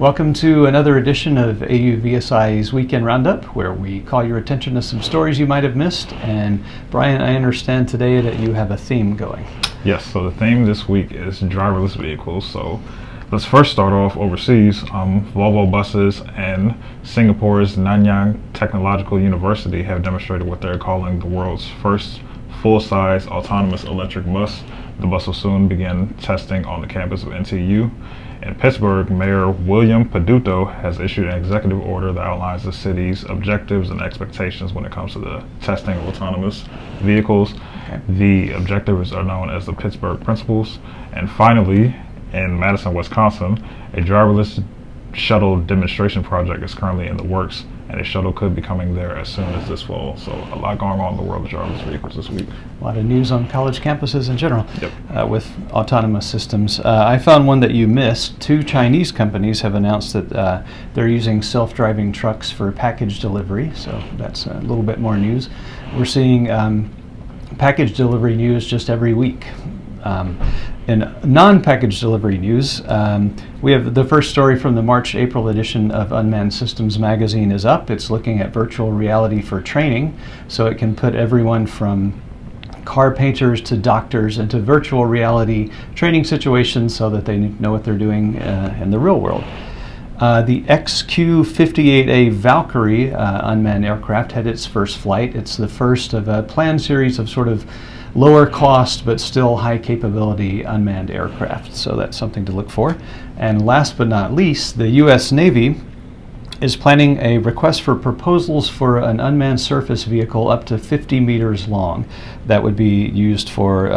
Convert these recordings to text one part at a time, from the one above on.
Welcome to another edition of AUVSI's Weekend Roundup, where we call your attention to some stories you might have missed. And Brian, I understand today that you have a theme going. Yes, so the theme this week is driverless vehicles. So let's first start off overseas. Volvo Buses and Singapore's Nanyang Technological University have demonstrated what they're calling the world's first full-size autonomous electric bus. The bus will soon begin testing on the campus of NTU. In Pittsburgh, Mayor William Peduto has issued an executive order that outlines the city's objectives and expectations when it comes to the testing of autonomous vehicles. Okay. The objectives are known as the Pittsburgh Principles. And finally, in Madison, Wisconsin, a driverless shuttle demonstration project is currently in the works, and a shuttle could be coming there as soon as this fall. So a lot going on in the world of driverless vehicles this week. A lot of news on college campuses in general. Yep. With autonomous systems. I found one that you missed. 2 Chinese companies have announced that they're using self-driving trucks for package delivery, so that's a little bit more news. We're seeing package delivery news just every week. In non-package delivery news, we have the first story from the March-April edition of Unmanned Systems magazine is up. It's looking at virtual reality for training, so it can put everyone from car painters to doctors into virtual reality training situations so that they know what they're doing in the real world. The XQ-58A Valkyrie unmanned aircraft had its first flight. It's the first of a planned series of sort of lower cost but still high capability unmanned aircraft, so that's something to look for. And last but not least, the U.S. Navy is planning a request for proposals for an unmanned surface vehicle up to 50 meters long that would be used for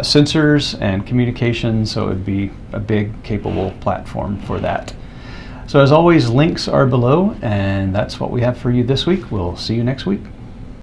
sensors and communication, so it would be a big capable platform for that. So as always, links are below, and that's what we have for you this week. We'll see you next week.